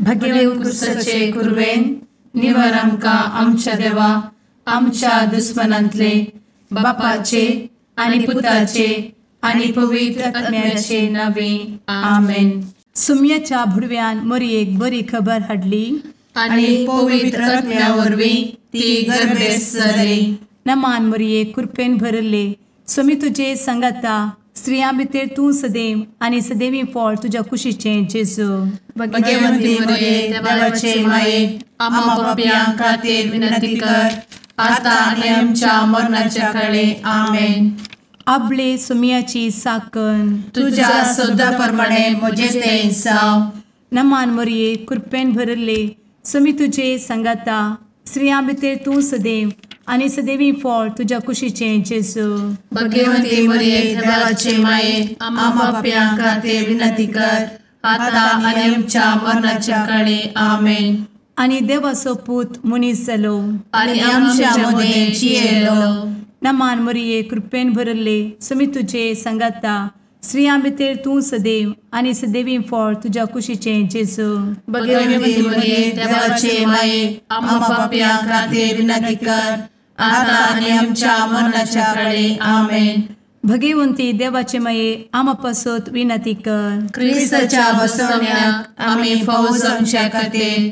भगेवन कुर्साचे कुर्वेन निवार आमकां आमच्या देवा आमच्या दुस्मनांतले बापाचे आनी पुताचे आनी पवित्र आत्म्याचे नावे आमेन. सुम्याच्या भुडव्यान मरयेक बरी खबर हाडली आनी पवित्र आत्म्या वरवीं ती गर्भेस जाली. नमान मरयेक कृपेन भरले सुमी तुजे संगता स्त्रियां भितर तूं सदैव आनी सदैवी फळ तुज्या कुशीचें जेजू. भगवंती मरिये देवाचे माये आम्हा पाप्यां खातीर विनंती कर आता आनी आमच्या मरणाच्या काळी आमेन. आपले सुमयाची साकन तुझ्या सोदा प्रमाणे म्हजे तें जाव. नमान मरये कृपेन भरले सुमी तुजे संगता स्त्रियां भितर तूं सदैव आनी सदैवी फळ तुज्या कुशीचें जेजू. भगवंती मरिये देवाचे माये आम्हा पाप्यां खातीर विनंती कर आता आनी आमच्या मरणाच्या काळी आमेन. आनी देवाचो पूत मनीस जालो आनी आमच्या मदीं जियेलो. नमान मरये कृपेन भरले सुमी तुजे संगता स्त्रियां भितर तूं सदैव आनी सदैवी फळ तुज्या कुशीचें जेजू. भगवंती मरिये देवाचे माये आम्हा पाप्यां खातीर विनंती कर आता आनी आमच्या मरणाच्या काळी आमेन. भगवंती देवाचे माये आमा पासत विनंती कर. क्रिस्ताच्या बसवण्याक आमी फावो जावच्या खातीर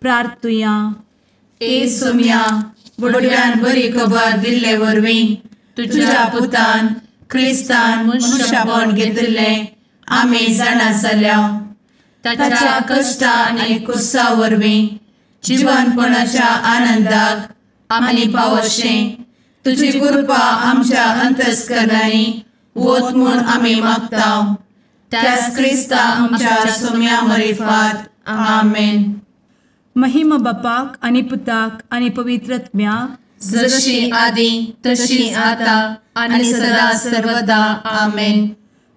प्रार्थुया. ए सुम्या बुडव्यान बरी खबर दिल्ले वरवीं तुज्या पुतान क्रिस्तान मनशापण घेतिल्लें आमी जाणा जाल्या. ताच्या कश्टा आनी कुर्सा वरवीं जिवनपणाच्या आनंदाक आमी पावशें तुजी कृपा आमच्या अंतस्करणांनी वत म्हूण आमी मागतांव. त्याच क्रिस्ता आमच्या सुम्या मरिफात आमेन. महिमा बापाक आनी पुताक आनी पवित्र आत्म्याक जशी आदी तशी आता आनी सदा सर्वदा आमेन.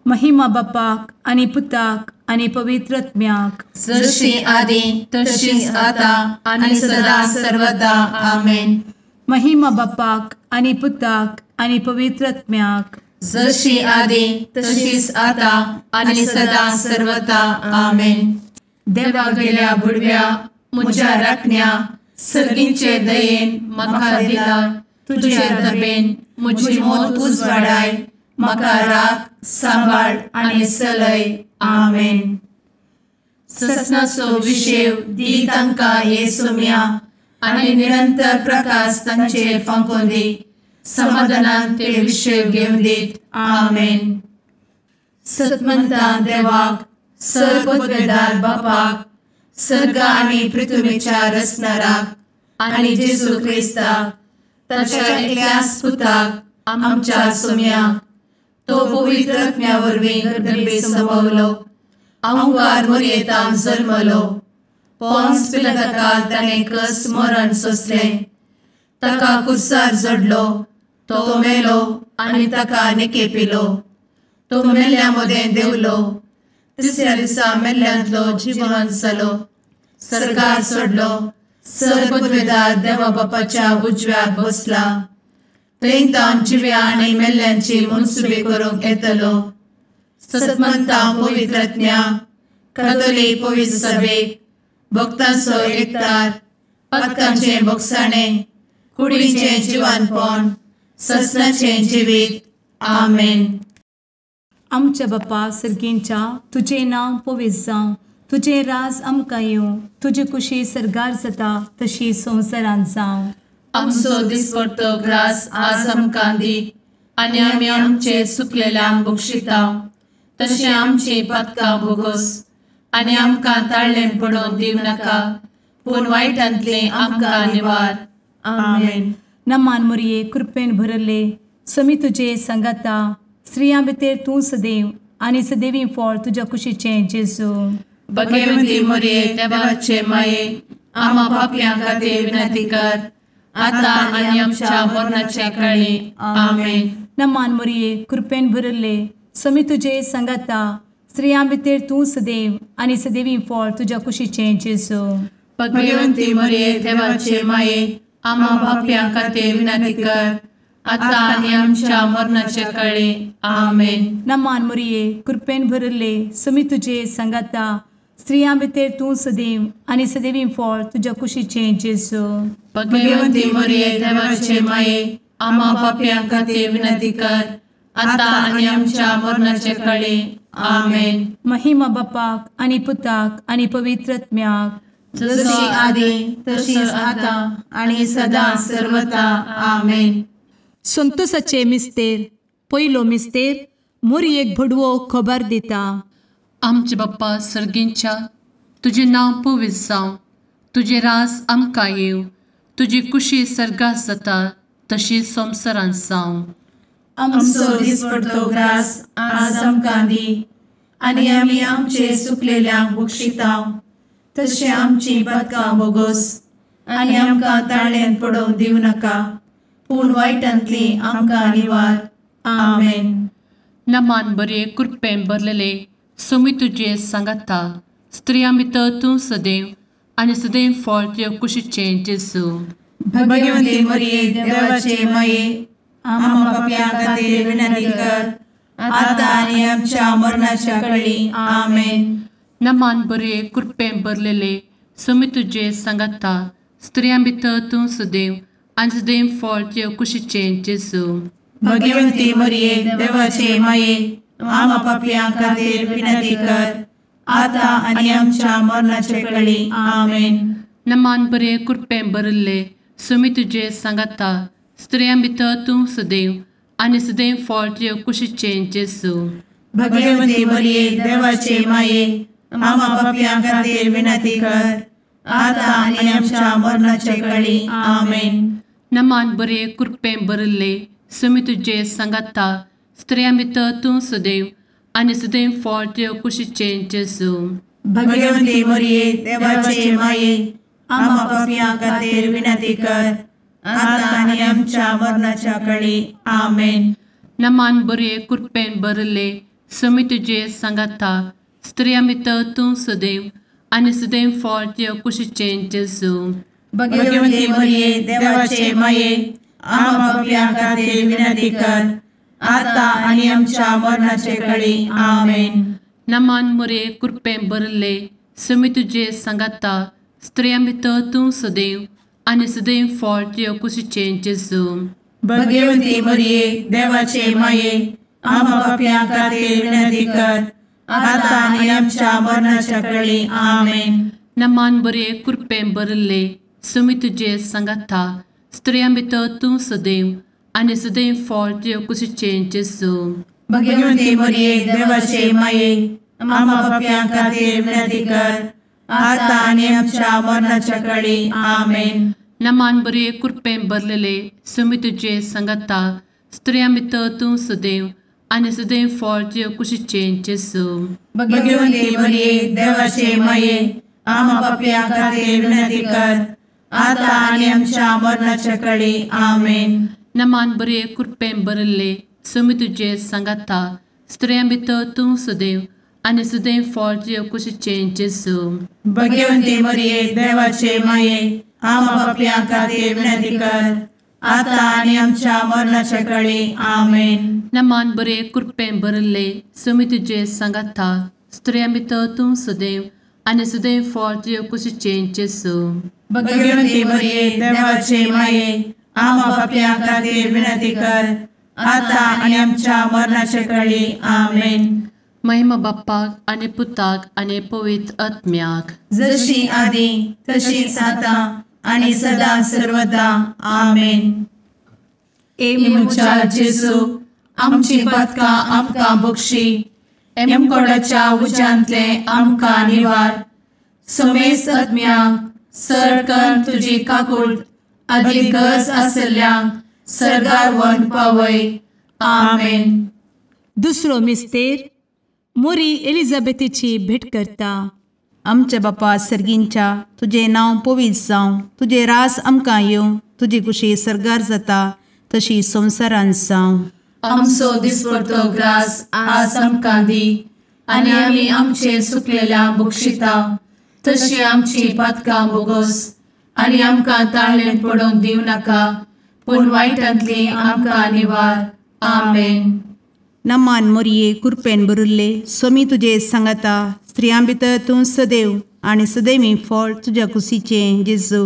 महिमा बापाक आनी पुताक आनी पवित्र आत्म्याक जशी आदी तशीच आता आनी सदा सर्वदा आमेन. महिमा बापाक आनी पुताक आनी पवित्र आत्म्याक जशी आदी तशीच आता आनी सदा सर्वदा आमेन. देवा गेल्या बुडव्या म्हज्या राखण्या सर्गींचे दयेन म्हाका दिला तुजे दबेन म्हजी मोत उजवाडाय म्हाका राख सांबाळ आनी चलय आमेन. ससनाचो विशेव दी तांकां हे सुम्या आनी निरंतर प्रकाश तांचेर फांकून दी. समाधानान ते विशेव घेवन दीत आमेन. सतमंता देवाक सर्वपदवेदार बापाक सर्ग आनी पृथ्वीच्या रचणाराक आनी जेजू क्रिस्ताक ताच्या एकल्याच पुताक आमच्या सुम्याक तो पवित्र आत्म्या वरवीं गर्भे संभवलो. अंगार मरयेंत जल्मलो. पोन्स पिलाताकाल ताणें कस मरण सोंसलें. ताका कुर्सार जडलो. तो मेलो आनी ताका निकेपिलो. तो मेल्ल्या मदें देंवलो. तिसऱ्या दिसा मेल्ल्यांतलो जिवंत जालो. सर्गार चडलो. सर्वपदवेदार देवा बापाच्या उजव्याक बसला. थंय जिव्या आनी मेल्ल्यांची मनसुबी करूंक येतलो. सतमंता पवित्र आत्म्या कातोलीक पवित्र सभेक भक्तांचो एकठार पातकांचें भोगसाणें कुडीचें जिवनपण ससनाचें जिवीत आमेन. आमच्या बापा सर्गींच्या तुजें नांव पवित्र जावं. तुजें राज आमकां येवं. तुजी कुशी सर्गार जाता तशी संवसारांत जावं. आमचो दिसपडटो ग्रास आज आमकां दी आनी आमी आमचे चुकलेल्यांक बक्षितांव. तशें आमची पातकां भोगोस आनी आमकां ताळ्ळें पडोवन दिव नाका पूण वायटांतलें आमकां निवार आमेन. नमान मरये कृपेन भरले समी तुजे संगता स्त्रियां भितर तूं सदैव आनी सदैवी फळ तुज्या कुशीचें जेजू. भगवंती मरिये देवाचे माये आम्हा पाप्यां खातीर विनंती कर आता आनी आमच्या मरणाच्या काळी आमेन. नमान मरये कृपेन भरले समी तुजे संगता स्त्रियां भितर तूं सदैव आनी सदैवी फळ तुज्या कुशीचें जेजू. भगवंती मरिये देवाचे माये आम्हा पाप्यां खातीर विनंती कर आता आनी आमच्या मरणाच्या काळी आमेन. नमान मरये कृपेन भरले समी तुजे संगता स्त्रियां भितर तूं सदैव आनी सदैवी फळ तुज्या कुशीचें जेजू. भगवंती मरिये देवाचे माये, आम्हा पाप्यां खातीर विनंती कर, आता आनी आमच्या मरणाचे काळी. आमेन. महिमा बापाक आनी पुताक आनी पवित्र आत्म्याक, जशी आदी तशीच आता आणि सदा सर्वदा. आमेन. संतोसाचे मिस्तेर. पयलो मिस्तेर. मोरयेक भडवो खबर दिता. आमचे बाप्पा सर्गींच्या, तुझे नाव पवित्र जावं, तुझे राज आमकां येव, तुजी कुशी सर्गात जाता तशी संवसारांत जावं. आमचो दिसपडटो ग्रास आज आमकां दी, आनी आमी आमचे सुकलेल्यांक बक्षिताव, तशें आमची पातकां बोगोस आनी आमकां ताळ्यान पडोवंक दिवं नाका, पूण वायटांतली आमकां निवार. आमेन. नमान बरे कृपेन भरलेले सोमी तुजे सांगाता, स्त्रियां भितर तूं सदैव आनी सदैव फळ तुज्या कुशीचें जेजू. भगवंती मरिये देवाचे माये, आम्हा पाप्यां खातीर विनंती कर, आता आनी आमच्या मरणाच्या काळी. आमेन. नमान बरे कृपेन भरलेले सोमी तुजे सांगाता, स्त्रियां भितर तूं सदैव आनी सदैव फळ तुज्या कुशीचें जेजू. भगवंती मरिये देवाचे माये, आम्हा पाप्यां खातीर विनंती कर, आता आनी आमच्या मरणाचे काळी. आमेन. नमान बरे कृपेन भरले सोमी तुजे सांगाता, स्त्रियां भितर तूं सदैव आनी सदैव फळ तुज्या कुशीचें जेजू. भगवंती मरिये देवाचे माये, आम्हा पाप्यां खातीर विनंती कर, आता आनी आमच्या मरणाचे काळी. आमेन. नमान बरे कृपेन भरले सोमी तुजे सांगाता, स्त्रियां भितर तूं सदैव आनी सदैव फळ तुज्या कुशीचें जेजू. भगवंती मरिये देवाचे माये, आम्हा पाप्यां खातीर विनंती कर, आता आनी आमच्या मरणाच्या काळी. आमेन. नमान बरे कृपेन भरले सोमी तुजे सांगाता, स्त्रियां भितर तूं सदैव आनी सदैव फळ तुज्या कुशीचें जेजू. भगवंती मरिये देवाचे माये, आम्हा पाप्यां खातीर विनंती कर, आता आनी आमच्या मरणाचे काळी. आमेन. नमान बरे कृपेन भरले सोमी तुजे सांगाता, स्त्रियां भितर तूं सदैव आनी सदैव फळ तुज्या कुशीचें जेजू. भगवंती मरिये देवाचे माये, आम्हा पाप्यां खातीर विनंती कर, आता आनी आमच्या मरणाच्या काळी. आमेन. नमान बरे कृपेन भरले सोमी तुजे सांगाता, स्त्रियां भितर तूं सदैव आनी सदैव फळ तुज्या कुशीचें जेजू. भगवंती मरिये देवाचे माये, आम्हा पाप्यां खातीर विनंती कर, आता आनी आमच्या मरणाच्या काळी. आमेन. नमान बरे कृपेन भरलेले सोमी तुजे सांगाता, स्त्रियां भितर तूं सदैव आनी सदैव फळ तुज्या कुशीचें जेजू. भगवंती मरिये देवाचे माये, आम्हा पाप्यां खातीर विनंती कर, आता आनी आमच्या मरणाच्या काळी. आमेन. नमान बरे कृपेन भरले सोमी तुजे सांगाता, स्त्रियां भितर तूं सदैव आनी सदैव फळ तुज्या कुशीचें जेजू. भगवंती मरिये देवाचे माये, आम्हा पाप्यां खातीर विनंती कर, आता आनी आमच्या मरणाच्या काळी. आमेन. नमान बरे कृपेन भरले सोमी तुजे सांगाता, स्त्रियां भितर तूं सदैव आनी सदैव फळ तुज्या कुशीचें जेजू. भगवंती मरिये देवाचे माये, आम्हा पाप्यां खातीर विनंती कर, आता आनी आमच्या मरणाच्या काळी. आमेन. महिमा बाप्पाक आनी पुताक आनी पवित्र आत्म्याक, जशी आदी तशीच आता आनी सदा सर्वदा. आमेन. ए मुचा जेजू, आमची पातकां आमकां बक्षी, एमकोडाच्या उज्यांतले आमकां निवार. सोमेस आत्म्याक सरकन तुजी काकूट, आदी गरज आसल्यांक सर्गार व्हरून पावय. आमेन. दुसरो मिस्तेर. मोरी एलिझाबेथीची भेट करता. आमचे बापा सर्गींच्या, तुझे नाव पवित्र जावं, तुझे रास आमकां येवं, तुजी कुशी सर्गार जाता तशी संवसारांत जावं. आमचो दिसपडटो ग्रास आज आमकां दी, आनी आमी आमचे सुकलेल्यांक बक्षिताव, तशी आमची पातकां बोगोस आनी आमकां ताळ्यान पडोवंक दिवं नाका, पूण वायटांतली आमकां निवार. आमेन. नमान मोरये कृपेन भरुल्ले सोमी तुजे सांगाता, स्त्रियां भितर तूं सदैव आणि सदैवी फळ तुझ्या कुशीचें जेजू.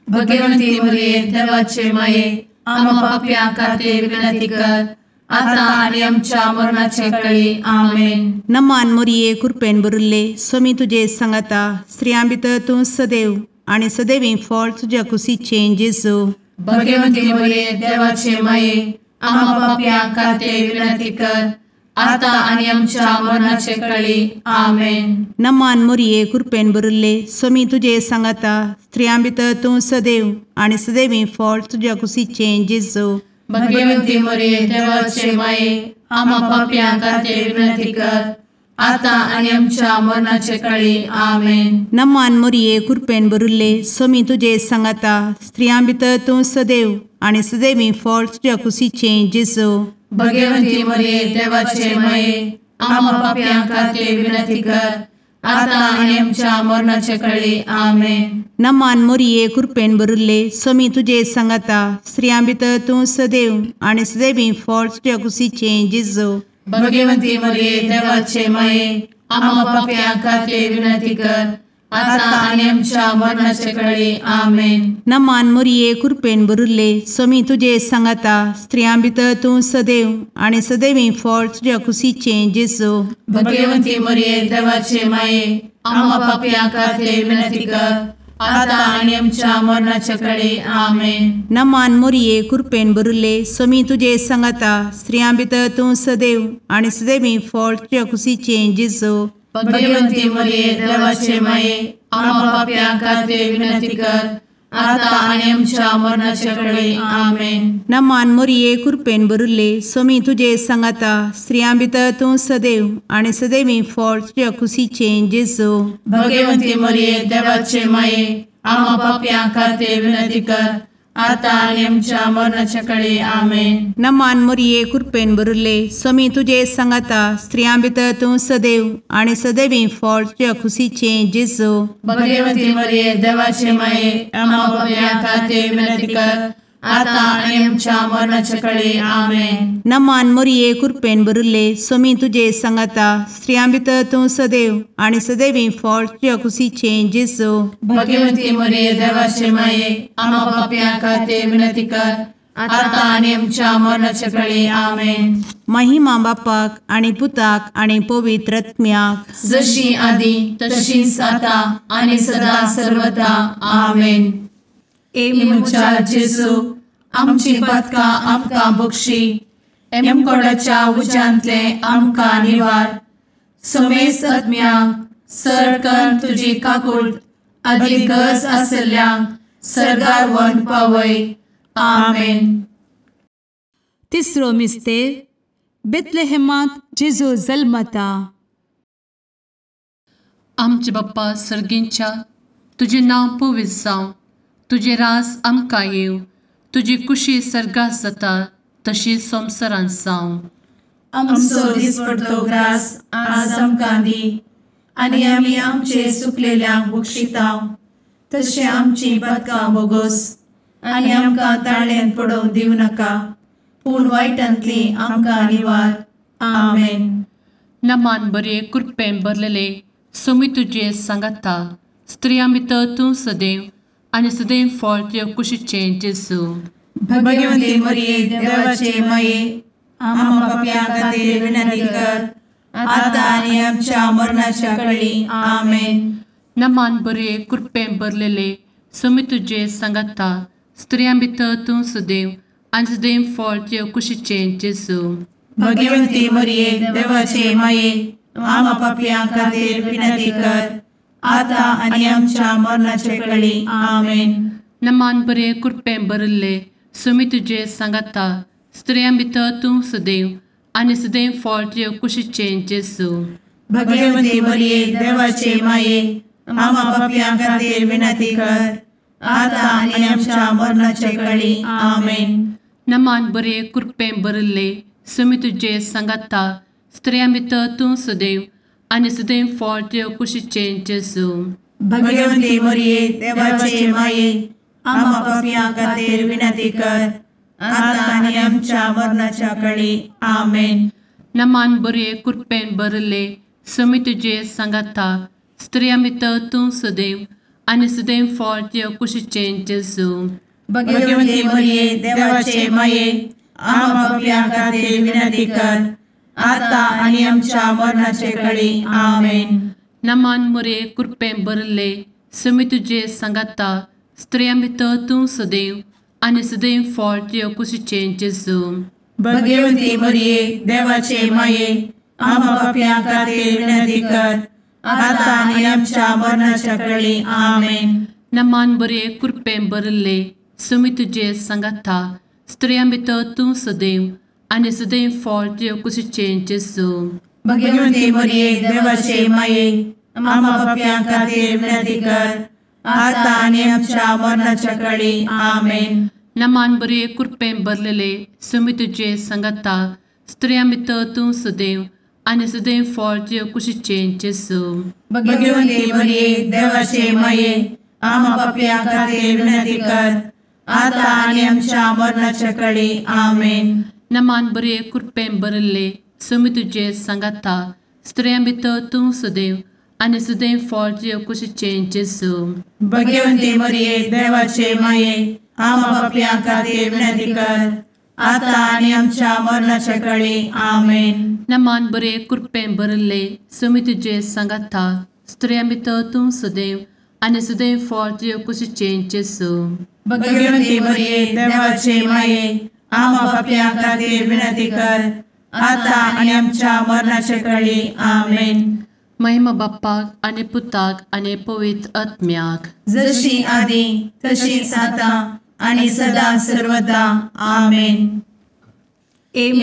भगवंती मरिये देवाचे माये आम्हा पाप्यां खातीर विनंती कर आता आणि आमच्या मरणाचे काळी आमेन. नमान मोरये कृपेन भरिल्ले स्वामी तुजे सांगाता स्त्रियां भितर तूं सदैव आणि सदैवी फळ तुझ्या कुशीचें जेजू. भगवंती मरिये देवाचे माये आम्हा पाप्यां खातीर विनंती कर आता आणि आमच्या मरणाचे काळी आमेन. नमान मोरये कृपेन भरिल्ले स्वामी तुजे सांगाता स्त्रियां भितर तूं सदैव आणि सदैवी फळ तुझ्या कुशीचें जेजू. भगवंती मरिये देवाचे माये आम्हा पाप्यां खातीर विनंती कर आता आणि आमच्या मरणाचे काळी आमेन. नमान मोरये कृपेन भरिल्ले स्वामी तुजे सांगाता स्त्रियां भितर तूं सदैव आणि सदैवी फळ तुझ्या कुशीचें जेजू. भगवंती मरिये देवाचे माये आम्हा पाप्यां खातीर विनंती कर आता आणि आमच्या मरणाचे काळी आमेन. नमान मोरये कृपेन भरिल्ले स्वामी तुजे सांगाता स्त्रियां भितर तूं सदैव आणि सदैवी फळ तुझ्या कुशीचें जेजू. भगवंती मरिये देवाचे माये आम्हा पाप्यां खातीर विनंती कर आता आणि आमच्या मरणाचे काळी आमेन. नमान मोरये कृपेन भरिल्ले स्वामी तुजे सांगाता स्त्रियां भितर तूं सदैव आणि सदैवी फळ तुझ्या कुशीचें जेजू. भगवंती मरिये देवाचे माये आम्हा पाप्यां खातीर विनंती कर आता आणि आमच्या मरणाचे काळी आमेन. नमान मोरये कृपेन भरिल्ले स्वामी तुजे सांगाता स्त्रियां भितर तूं सदैव आणि सदैवी फळ तुझ्या कुशीचें जेजू. भगवंती मरिये देवाचे माये आम्हा पाप्यां खातीर विनंती कर आता आणि आमच्या मरणाचे काळी आमेन. नमान मोरये कृपेन भरिल्ले स्वामी तुजे सांगाता स्त्रियां भितर तूं सदैव आणि सदैवी फळ तुझ्या कुशीचें जेजू. भगवंती मरिये देवाचे माये आम्हा पाप्यां खातीर विनंती कर आता आणि आमच्या मरणाचे काळी आमेन. नमान मोरये कृपेन भरिल्ले स्वामी तुजे सांगाता स्त्रियां भितर तूं सदैव आणि सदैवी फळ तुझ्या कुशीचें जेजू. भगवंती मरिये देवाचे माये आम्हा पाप्यां खातीर विनंती कर आता आणि आमच्या मरणाचे काळी आमेन. नमान मोरये कृपेन भरिल्ले स्वामी तुजे सांगाता स्त्रियां भितर तूं सदैव आणि सदैवी फळ तुझ्या कुशीचें जेजू. भगवंती मरिये देवाचे माये आम्हा पाप्यां खातीर विनंती कर आता आणि आमच्या मरणाचे काळी आमेन. महिमा बापाक आणि पुताक आणि पवित्र आत्म्याक जशी आधी तशीच आता आणि सदा सर्वदा आमेन. एमच्या जेजू आमची पदकां आमकां बक्षी एमकोडाच्या उज्यांतले आमकां निवार. समेस्त आत्म्यांक सरकन तुजी काकूट अधिक गरज आसल्ल्यांक सरगार व्हरून पावय. आमेन. तिसरो मिस्तेर बेतलेहेमांत जेजू जल्मता. आमचे बाप्पा सर्गींच्या तुजें नांव पवित्र जावं तुजें रास आमकां येव तुजी कुशी सर्गास जाता तशीच संवसारांत जावं. आमचो दिसपडटो ग्रास आज आमकां दी आनी आमी आमचे चुकलेल्यांक बक्षितांव तशें आमची पदकां बोगोस आनी आमकां ताळ्यान पडोवंक दिवं नाका पूण वायटांतली आमकां निवार. आमेन. नमान बरे कृपेन भरलेले सोमी तुजे सांगाता स्त्रियां भितर तूं सदैव आनी सदैव फळ तुज्या कुशीचें जेजू. भगवंती मरिये देवाचे माये आम्हा पाप्यां खातीर विनंती कर आता आनी आमच्या मरणाच्या काळी आमेन. नमान बरे कृपेन भरलेले सोमी तुजे सांगाता स्त्रियां भितर तूं सदैव आनी सदैव फळ तुज्या कुशीचें जेजू. भगवंती मरिये देवाचे माये आम्हा पाप्यां खातीर विनंती कर आता आनी आमच्या मरणाचे काळी आमेन. नमान बरे कृपेन भरले सोमी तुजे सांगाता स्त्रियां भितर तूं सदैव आनी सदैव फळ तुज्या कुशीचें जेजू. भगवंती मरिये देवाचे माये आम्हा पाप्यां खातीर विनंती कर आता आनी आमच्या मरणाचे काळी आमेन. नमान बरे कृपेन भरले सोमी तुजे सांगाता स्त्रियां भितर तूं सदैव आनी सदैव फळ तुज्या कुशीचें जेजू. भगवंती मरिये देवाचे माये आम्हा पाप्यां खातीर विनंती कर आता आनी आमच्या मरणाच्या काळी आमेन. नमान बरे कृपेन भरले सुमी तुझे सांगाता स्त्रियां भितर तूं सदैव आनी सदैव फळ तुझ्या कुशीचें जेजू. भगवंती मरिये देवाचे माये आम्हा पापियां खातीर विनंती कर आता आनी आमच्या मरणाचे काळी आमेन. नमान मोरे कृपें भरले सुमी तुझे सांगाता स्त्रियां भितर तूं सदैव आनी सदैव फळ तुझ्या कुशीचें जेजू. भगवंती मरिये देवाचे माये आम्हा पापियां खातीर विनंती कर आता आनी आमच्या मरणाच्या काळी आमेन. नमान बरे कृपें भरले सुमी तुझे सांगाता स्त्रियां भितर तूं सदैव आनी सदैव फळ तुझ्या कुशीचें जेजू. भगवंती मरिये देवाचे माये आम्हा पापियां खातीर विनंती कर आता आनी आमच्या मरणाच्या काळी आमेन. नमान बरे कृपें भरलेले सुमी तुझे सांगाता स्त्रियां भितर तूं सदैव आनी सदैव फळ तुझ्या कुशीचें जेजू. भगवंती मरिये देवाचे माये आम्हा पापियां खातीर विनंती कर आता आनी आमच्या मरणाच्या काळी आमेन. नमान बरे कृपें भरले सुमी तुझे सांगाता स्त्रियां भितर तूं सदैव आनी सदैव फळ तुझ्या कुशीचें जेजू. भगवंती मरिये देवाचे माये आम्हा पापियां खातीर विनंती कर आता आनी आमच्या मरणाच्या काळी आमेन. नमान बरे कृपें भरले सुमी तुझे सांगाता स्त्रियां भितर तूं सदैव आनी सदैव फळ तुझ्या कुशीचें जेजू. भगवंती मरिये देवाचे माये आम्हा पापियां खातीर विनंती कर आता आनी आमच्या मरणाच्या काळी आमेन. महिमा बाप्पाक आनी पुताक आनी पवित्र आत्म्याक जशी आदी तशीच आता आनी सदा सर्वदा आमेन.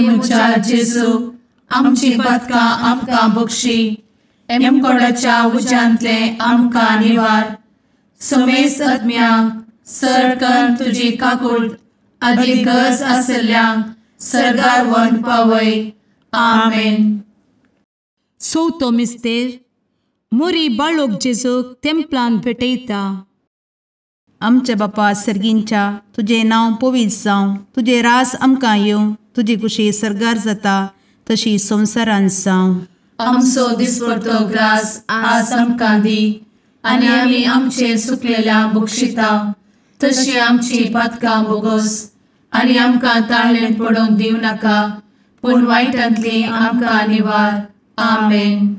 मुचा जेजू आमची पदकां आमकां बक्षी एमकोडाच्या उज्यांतले आमकां निवार. सुमेस्त आत्म्यांक सरकन तुजी काकूट अधिक गरज आसल्यांक सरगार व्हरून पावय. आमेन. चवथो मिस्तेर मोरी बाळोक जेजूक तेंपलांत भेटयता. आमचे बापा सर्गींच्या तुझे नांव पवित्र जावं, तुझे रास आमकां येवं, तुजी कुशी सरगार जाता तशी संवसारांत जावं. आमचो दिसपडटो ग्रास आज आमकां दी आनी आमी आमचे सुकलेल्यांक बक्षिता तशी आमची पातकां बोगोस आनी आमकां ताळ्ळेंत पडोवंक दिवं नाका पूण वायटांतली आमकां निवार. आमेन.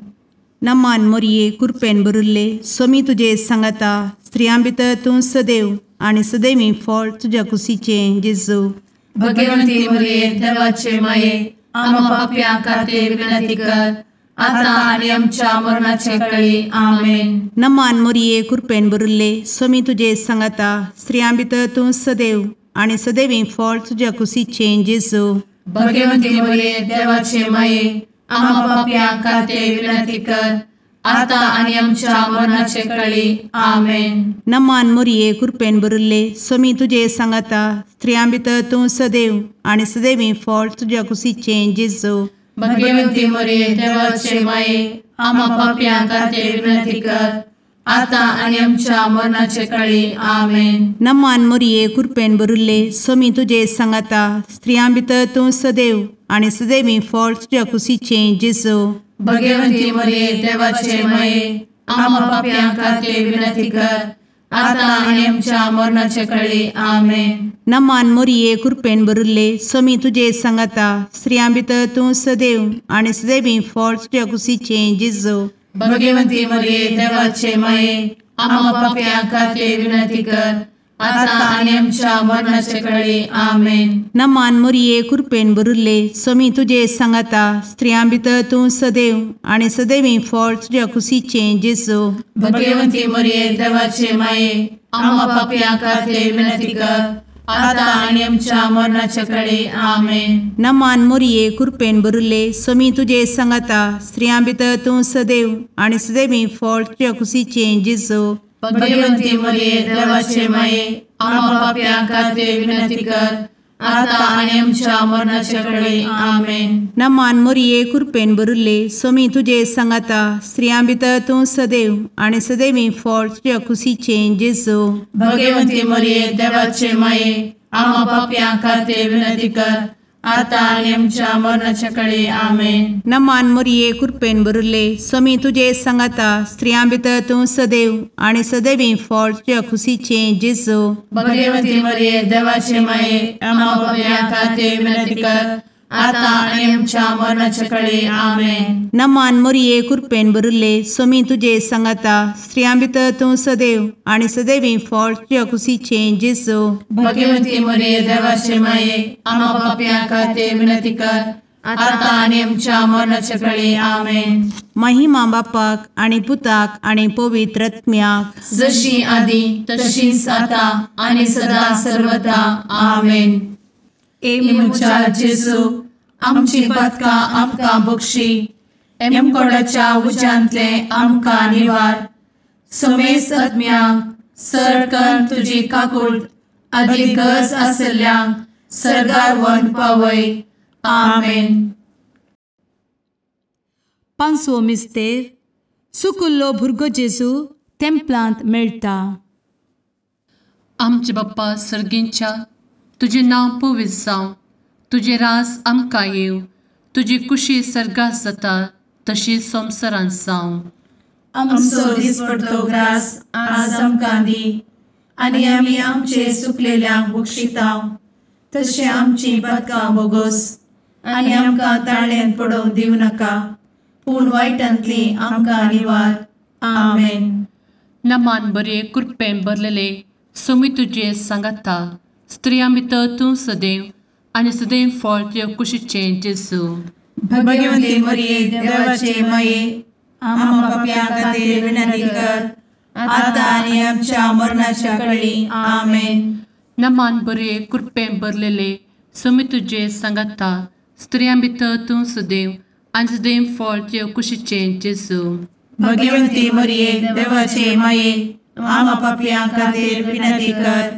नमान मोरये कृपेन भरिल्ले सोमी तुजे सांगाता स्त्रियां भितर तूं सदैव आनी सदैवी फळ तुज्या कुशीचें जेजू. भगवंती मरिये देवाचे माये आम्हा पाप्यां खातीर विनंती कर आता आनी आमच्या मरणाचे काळी. आमेन. नमान मोरये कृपेन भरिल्ले सोमी तुजे सांगाता स्त्रियां भितर तूं सदैव आनी सदैवी फळ तुज्या कुशीचें जेजू. भगवंती मरिये देवाचे माये आम्हा पाप्यां खातीर विनंती कर आता आनी आमच्या मरणाचे काळी. आमेन. नमान मोरये कृपेन भरिल्ले सोमी तुजे सांगाता स्त्रियां भितर तूं सदैव आनी सदैवी फळ तुज्या कुशीचें जेजू. भगवंती मरिये देवाचे माये आम्हा पाप्यां खातीर विनंती कर आता आनी आमच्या मरणाचे काळी. आमेन. नमान मोरये कृपेन भरिल्ले सोमी तुजे सांगाता स्त्रियां भितर तूं सदैव आनी सदैवी फळ तुज्या कुशीचें जेजू. भगवंती मरिये देवाचे माये आम्हा पाप्यां खातीर विनंती कर आता आनी आमच्या मरणाचे काळी. आमेन. नमान मोरये कृपेन भरिल्ले सोमी तुजे सांगाता स्त्रियां भितर तूं सदैव आनी सदैवी फळ तुज्या कुशीचें जेजू. भगवंती मरिये देवाचे माये आम्हा पाप्यां खातीर विनंती कर आता आनी आमच्या मरणाचे काळी. आमेन. नमान मोरये कृपेन भरिल्ले सोमी तुजे सांगाता स्त्रियां भितर तूं सदैव आनी सदैवी फळ तुज्या कुशीचें जेजू. भगवंती मरिये देवाचे माये आम्हा पाप्यां खातीर विनंती कर आता आनी आमच्या मरणाचे काळी. आमेन. नमान मोरये कृपेन भरिल्ले सोमी तुजे सांगाता स्त्रियां भितर तूं सदैव आनी सदैवी फळ तुज्या कुशीचें जेजू. भगवंती मरिये देवाचे माये आम्हा पाप्यां खातीर विनंती कर आता आनी आमच्या मरणाचे काळी. आमेन. नमान मोरये कृपेन भरिल्ले सोमी तुजे सांगाता स्त्रियां भितर तूं सदैव आनी सदैवी फळ तुज्या कुशीचें जेजू. भगवंती मरिये देवाचे माये आम्हा पाप्यां खातीर विनंती कर आता आणि आमच्या मरणाच्या काळी आमेन. नमान मोरये कृपेन बरुले स्वामी तुझे सांगाता स्त्रियां भितर तूं सदैव आणि सदैवी फळ तुझ्या खुशीचे जेजू. भगवती मरिये देवाचे माये आम्हा पापियां खातीर विनंती कर, आता आणि आमच्या मरणाच्या काळी आमेन. नमान मोरये कृपेन बरुले स्वामी तुझे सांगाता स्त्रियां भितर तूं सदैव आणि सदैवी फळ तुझ्या खुशीचे जेजू. भगवती मरिये देवाचे माये आम्हा पापियां खातीर विनंती कर, आता आणि आमच्या मरणाच्या काळी आमेन. महिमा बापाक आणि पुताक आणि पवित्र आत्म्याक जशी आधी तशीच आता आणि सदा सर्वदा आमेन. एमुच्या जेजू आमची पदकां आमकां बक्षी, एमकोडाच्या उज्यांतले आमकां निवार. समेस्त आत्म्यांक सरकन तुजी काकूट अधिक गरज आसल्ल्यांक सर्गार व्हरून पावय. आमेन. पांचवो मिस्तेर सुकुल्लो भुरगो जेजू तेंपलांत मेळटा. आमचे बाप्पा सर्गींच्या तुझे नांव पवित्र जावं, तुझे रास आमकां येव, तुजी कुशी सर्गास जाता तशी संवसारांत जावं. आमचो दिसपडटो ग्रास आज आमकां दी, आनी आमी आमचे सुकलेल्यांक बक्षितांव. तशें आमची पदकां बोगोस आनी आमकां ताळ्यान पडोवंक दिवं नाका, पूण वायटांतली आमकां निवार. आमेन. नमान बरे कृपेन भरलेले स्वामी तुझे सांगाता स्त्रियां भितर तूं सदैव आणि सदैव फळ तुझ्या कुशीचे जेजू. भगवती मरिये देवाचे माये आम्हा पापियां खातीर विनंती कर, आता आनी आमच्या मरणाच्या काळी आमेन. नमान बरे कृपेन भरलेले स्वामी तुझे सांगाता स्त्रियां भितर तूं सदैव आणि सदैव फळ तुझ्या कुशीचे जेजू. भगवती मरिये देवाचे माये आम्हा पापियां खातीर विनंती कर,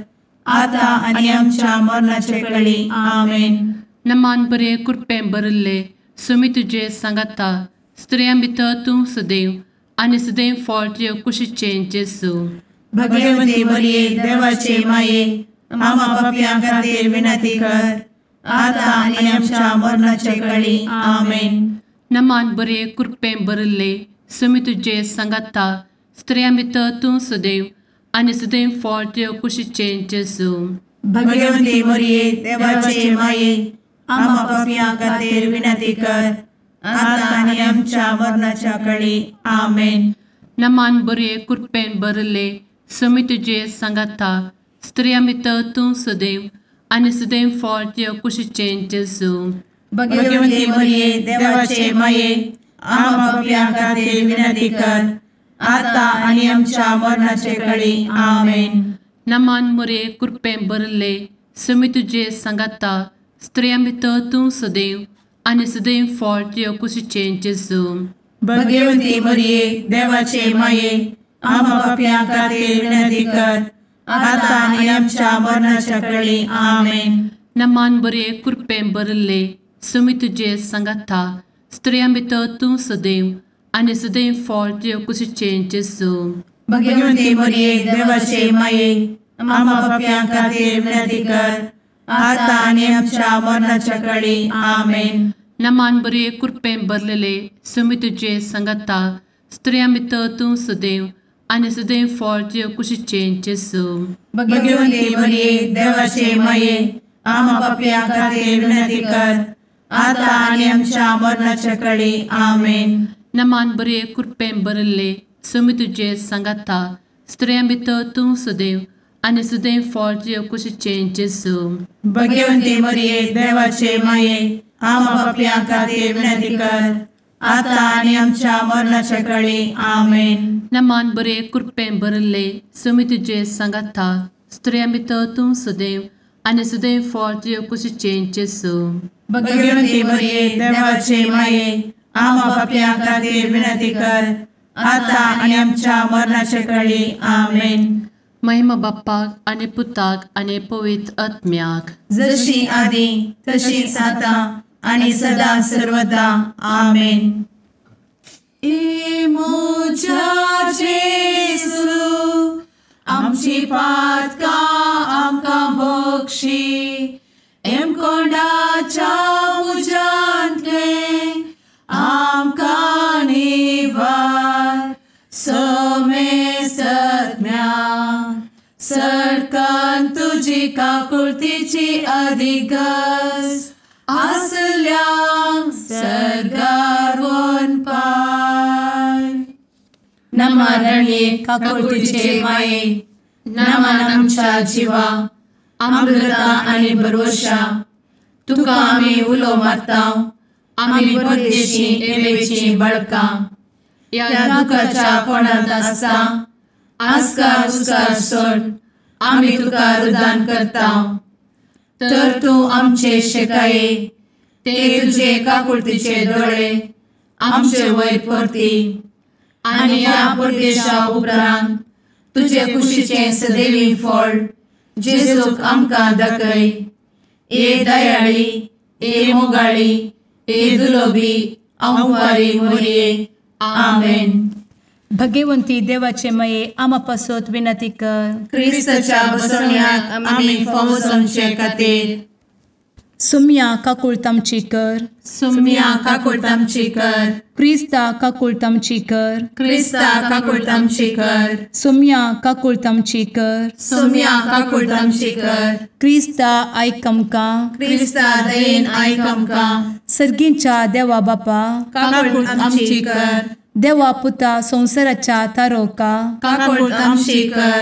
आता आनी आमच्या मरणाच्या काळी आमेन. नमान बरे कृपेन भरले स्वामी तुझे सांगाता स्त्रियां भितर तूं सदैव आणि सदैव फळ तुझ्या कुशीचे जेजू. भगवती मरिये देवाचे माये आम्हा पापियां खातीर विनंती कर, आता आनी आमच्या मरणाच्या काळी आमेन. नमान बरे कृपेन भरले स्वामी तुझे सांगाता स्त्रियां भितर तूं सदैव आणि सदैव फळ तुझ्या कुशीचे जेजू. भगवती मरिये देवाचे माये आम्हा पापियां खातीर विनंती कर, आता आनी आमच्या मरणाच्या काळी आमेन. नमान बरे कृपेन भरले स्वामी तुझे सांगाता स्त्रियां भितर तूं सदैव आणि सदैव फळ तुझ्या कुशीचे जेजू. भगवती मरिये देवाचे माये आम्हा पापियां खातीर विनंती कर, आता आनी आमच्या मरणाच्या काळी आमेन. नमान बरे कृपेन भरले स्वामी तुझे सांगाता स्त्रियां भितर तूं सदैव आणि सदैव फळ तुझ्या कुशीचे जेजू. भगवती मरिये देवाचे माये आम्हा पापियां खातीर विनंती कर, आता आनी आमच्या मरणाच्या काळी आमेन. नमान बरे कृपेन भरले स्वामी तुझे सांगाता स्त्रियां भितर तूं सदैव आणि सदैव फळ तुझ्या कुशीचे जेजू. भगवती मरिये देवाचे माये आम्हा पापियां खातीर विनंती कर, आता आनी आमच्या मरणाच्या काळी आमेन. नमान बरे कृपेन भरलेले स्वामी तुझे सांगाता स्त्रियां भितर तूं सदैव आणि सदैव फळ तुझ्या कुशीचे जेजू. भगवती मरिये देवाचे माये आम्हा पापियां खातीर विनंती कर, आता आनी आमच्या मरणाच्या काळी आमेन. नमान बरे कृपेन भरले स्वामी तुझे सांगाता स्त्रियां भितर तूं सदैव आणि सदैव फळ तुझ्या कुशीचे जेजू. भगवती मरिये देवाचे माये आम्हा पापियां खातीर विनंती कर, आता आनी आमच्या मरणाच्या काळी आमेन. नमान बरे कृपेन भरले स्वामी तुझे सांगाता स्त्रियां भितर तूं सदैव आणि सदैव फळ तुझ्या कुशीचे जेजू. भगवती मरिये देवाचे माये आम्हा पापियां खातीर विनंती कर, आता आनी आमच्या मरणाच्या काळी आमेन. महिमा बाप्पाक आणि पुताक आणि पवित्र आत्म्याक जशी आधी तशीच आता आणि सदा सर्वदा आमेन. मोजा जेसू आमची पातकां आमकां बक्षी, एम कोंडाच्या तुजी काकुळतीची अधिगस आसल्यांक सरगार वन पाय. नमारणे काकुळतीचे माये नमान आमच्या जिवा अमृता आनी भरवशा तुका आमी उलो मारता. आमी परदेशी येवेची बळकां या दुखाच्या कोणात आसता. आस्कार उस्कार सोड आमी तुका रुदान करता. तर तूं आमचे शेकाये ते तुजे काकुळतीचे दोळे आमचे वयर परती. आनी या परदेशा उपरांत तुजे कुशीचे सदैवी फळ जेजूक आमकां दाखय. ए दयाळी ए मोगाळी ए दुलोबी अंवारी मोरये. आमेन. भगवंती देवाचे मये आमा पासत विनंती कर. क्रिस्ताच्या बसवण्याक आमी फावो समचे खातीर सुम्या काकुळतामची कर. सुम्या काकुळतामची कर. क्रिस्ता काकुळतामची कर. क्रिस्ता काकुळतामची कर. सुम्या काकुळतामची कर. सुम्या काकुळतामची कर. क्रिस्ता आयक आमकां. क्रिस्ता दयेन आयक आमकां. सर्गींच्या देवा बापा काकुळतामची कर. देवा पुता संसाराच्या तारोका काकुळतामची कर.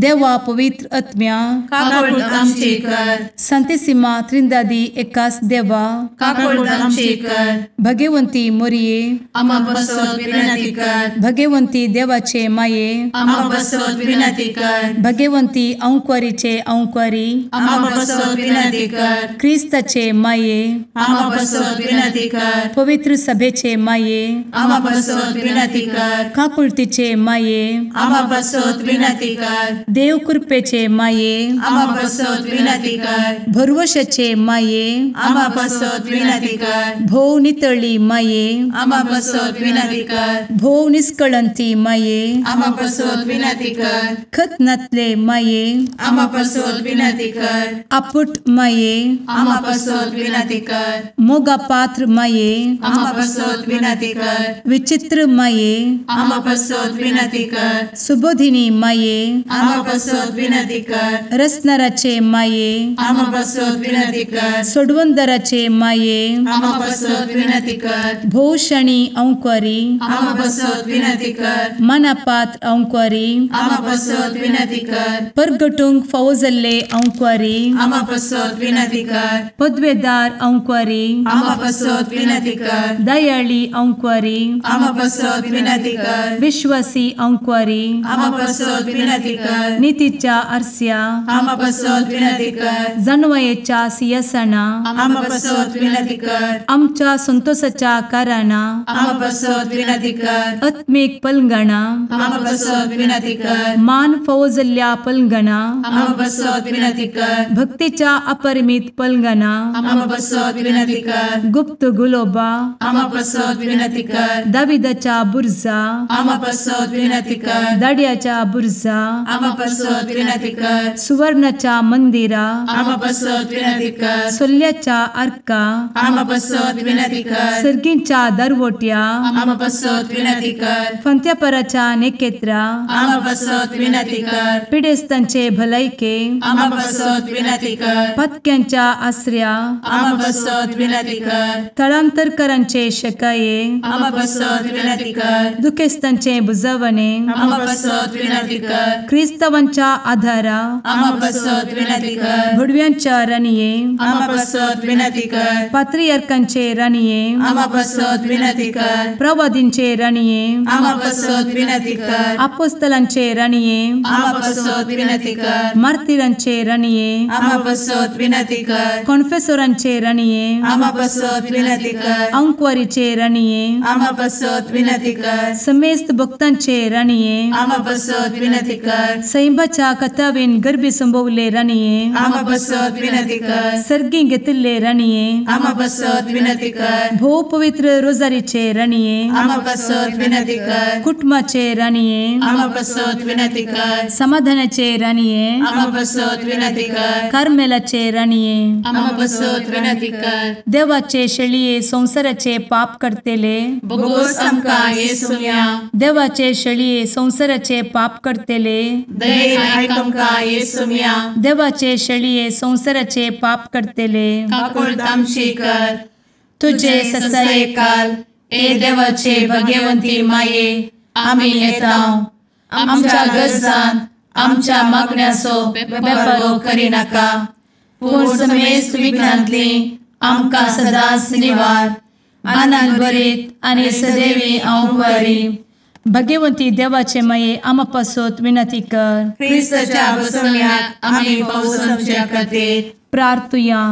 देवा पवित्र आत्म्या काकुळतामची कर. सांतेसिमा त्रिंदादी एकाच देवा काकुळतामची कर. भगवंती मोरये आमा बसवत विनंती कर. भगवंती देवाचे माये आमा बसवत विनंती कर. भगवंती अंक्वारीचे अंक्वारी आमा बसवत विनंती कर. ख्रिस्ताचे माये आमा बसवत विनंती कर. पवित्र सभेचे माये आमा बसवत विनंती कर. काकुळतीचे माये आमा बसवत विनंती कर. देव कृपेचे माये आमा बसवत विनंती कर. भरवशाचे माये आमा बसवत विनंती कर. भोव नितळी माये आमा बसवत विनंती कर. भोव निष्कळंती माये आमा बसवत विनंती कर. खतनातले माये आमा बसवत विनंती कर. आपुट माये आमा बसवत विनंती कर. मोगा पात्र माये आमा बसवत विनंती कर. विचित्र माये आमा बसवत विनंती कर. सुबोधिनी माये आमा बसवत विनंती कर. रसनाराचे माये आमा बसवत विनंती कर. सोडवंदराचे माये आमा बसवत विनंती कर. भोवशणी अंक्वारी आमा बसवत विनंती कर. मनापात्र अंक्वारी आमा बसवत विनंती कर. परगटूंक फावो जाल्ले अंक्वारी आमा बसवत विनंती कर. पदवेदार अंक्वारी आमा बसवत विनंती कर. दयाळी अंक्वारी आमा बसवत विनंती कर. विश्वासी अंक्वारी आमा बसवत विनंती कर. नीतीच्या आरस्या आमा बसवत विनंती कर. जाणवायेच्या सिंहासना आमा बसवत विनंती कर. आमच्या संतोषाच्या कारणा आमा बसवत विनंती कर. आत्मिक पलंगणा आमा बसवत विनंती कर. मान फावो जाल्ल्या पलंगणा आमा बसवत विनंती कर. भक्तीच्या अपरिमित पलंगणा आमा बसवत विनंती कर. गुप्त गुलोबा आमा बसवत विनंती कर. दाविदाच्या बुर्जा आमा बसवत विनंती कर. दाड्याच्या बुर्जा आमा बसवत विनंती कर. सुवर्णाच्या मंदिरा आमा बसवत विनंती कर. सोल्ल्याच्या अर्का आमा बसवत विनंती कर. सर्गींच्या दरवोट्या आमा बसवत विनंती कर. फंत्यापराच्या नेकेत्रा आमा बसवत विनंती कर. पिडेस्तांचे भलायके आमा बसवत विनंती कर. पत्क्यांच्या आसऱ्या आमा बसवत विनंती कर. तळांतरकरांचे शेकाये आमा बसवत विनंती कर. दुखेस्तांचे बुजावणे आमा बसवत विनंती कर. ख्रिस्तावांच्या आधारा आमा बसवत विनंती कर. भडव्यांच्या राणये आमा बसवत विनंती कर. पात्रियार्कांचे राणये आमा बसवत विनंती कर. प्रवादींचे राणये आमा बसवत विनंती कर. आपोस्तलांचे राणये आमा बसवत विनंती कर. मार्तिरांचे राणये आमा बसवत विनंती कर. कॉन्फेसोरांचे राणये आमा बसवत विनंती कर. अंक्वारीचे राणये आमा बसवत विनंती कर. समेस्त भक्तांचे राणये आमा बसवत विनंती कर. सैंबाच्या कथावेन गर्भी संभवले राणये आमा बसवत विनंती कर. सर्गी घेतले राणये आमा बसवत विनंती कर. भोव पवित्र रोजारीचे राणये आमा बसवत विनंती कर. कुटुंबाचे राणये आमा बसवत विनंती कर. समाधानाचे राणये आमा बसवत विनंती कर. कार्मेलाचे राणये आमा बसवत विनंती कर. देवाचे शेळये संसाराचे पाप करतेले बोगोस आमकां येसूया. देवाचे शेळये संसाराचे पाप करतेले दये आयक आमकां येसू मिया देवाचे शेळये संवसाराचे पाप करतेले काकूळ आमची कर तुझे ससाये काल ए देवाचे भगवंती माये आमी येता आमच्या गरजांत आमच्या मागण्याचो बेपारो करी नाका पूण समेस्त विघ्नांतली आमकां सदांच निवार आनंद बरीत आनी सदैवी आंवकारी भगवंती देवाचे माये आमा पासत विनंती कर क्रिस्ताच्या बसवण्यात आमी पावस आमच्या खातीर प्रार्थुया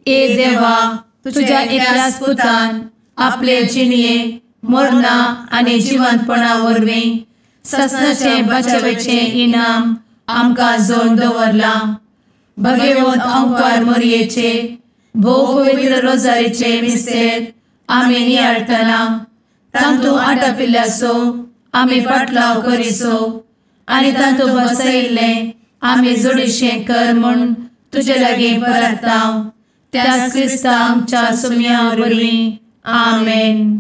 ए देवा तुझ्या एकल्याच पुतान आपले जिणये मरणा आनी जिवंतपणा वरवीं ससनाचे बचावेचे इनाम आमकां जोड दवरला भगवंत आंवकार मोरयेचे भोव पवित्र रोजारीचे मिस्तेर आमी नियाळटना तांतू आटापिल्ल्याचो आमी पाटलाव करिसो आनी तांतू बसयिल्ले आमी जोडिशें कर म्हूण तुजे लागीं परतांव त्याच क्रिस्ता आमच्या सुम्या वरवीं आमेन.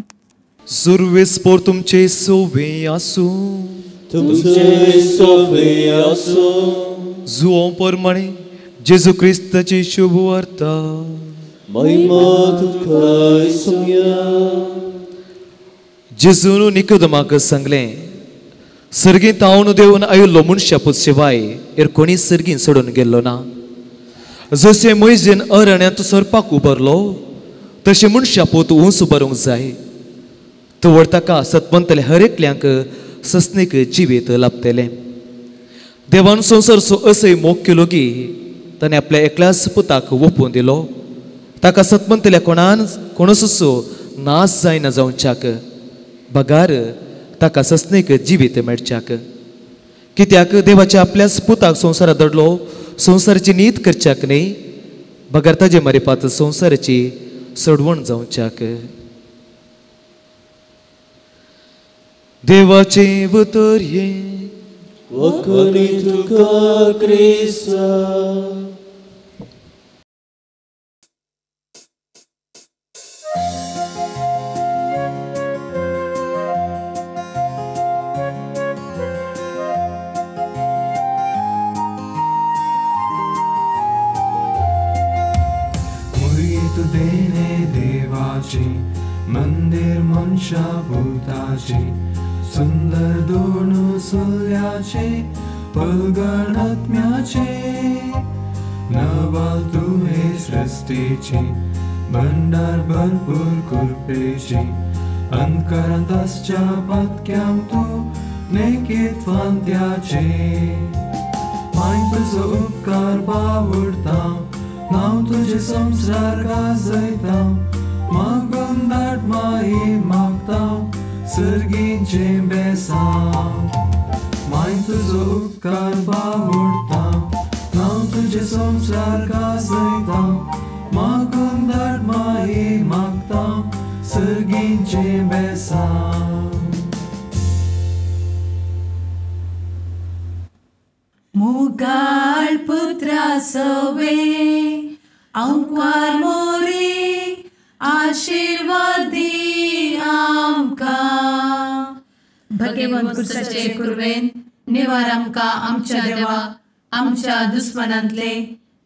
Survis por तुमचे सोवे आसूं तुमचे सोवे आसूं जुओ प्रमाणे जेजू क्रिस्ताची शुभ वार्ता महिमा तुका येसुया. जेजून निकोदेमाक सांगलें सर्गींत हांव न्हू देवन आयिल्लो मनशापूत शिवाय एर कोणी सर्गींत सोडून गेल्लो ना. जशें मोइजेन अरण्यांत सरपाक उबारलो तशें मनशापूत उंच उबारूंक जाय. तवड ताका सतमंतले हर एकल्यांक ससनीक जिवीत लाभतलें. देवान संवसारचो असोय मोग केलो की ताणें आपल्या एकल्याच पुताक ओपून दिलो. ताका सतमंतल्या कोणाचो नाश जायना जावच्याक बगार ताका ससनीक जिवीत मेळच्याक. कित्याक देवाच्या आपल्याच पुताक संवसारांत धडलो संवसाराची नीत करच्याक न्ही बगार ताजे मरेपात संवसाराची सोडवण जावच्याक. देवाचे वतर्ये वखणी तुका क्रिस्ता. देणे देवाचे मंदिर मनशा भूताचे सुंदर दोन सुल्याचे पलगण आत्म्याचे नवाल तुहे सृष्टीचे भंडार भरपूर कृपेचे अंतरांताच्या पातक्याम तू नेकीत फांत्याचे माय तुझो उपकार बावडता नाव तुझे संसार गाजयता मागून दाट माये मागता सर्गींचे बेसांव माय तुझो उपकार बावडता नाव तुझे संसार गाजयता मागून दाट माये मागता सर्गींचे बेसांव. मुगाळ पुत्रा सवे अंकार मोरी आशीर्वाद दी आमकां. भगवंत क्रिस्ताचे कुरवेन निवार आमकां आमच्या देवा आमच्या दुस्मनांतले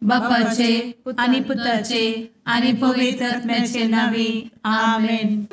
बापाचे आनी पुताचे आनी पवित्र आत्म्याचे नावी आमेन.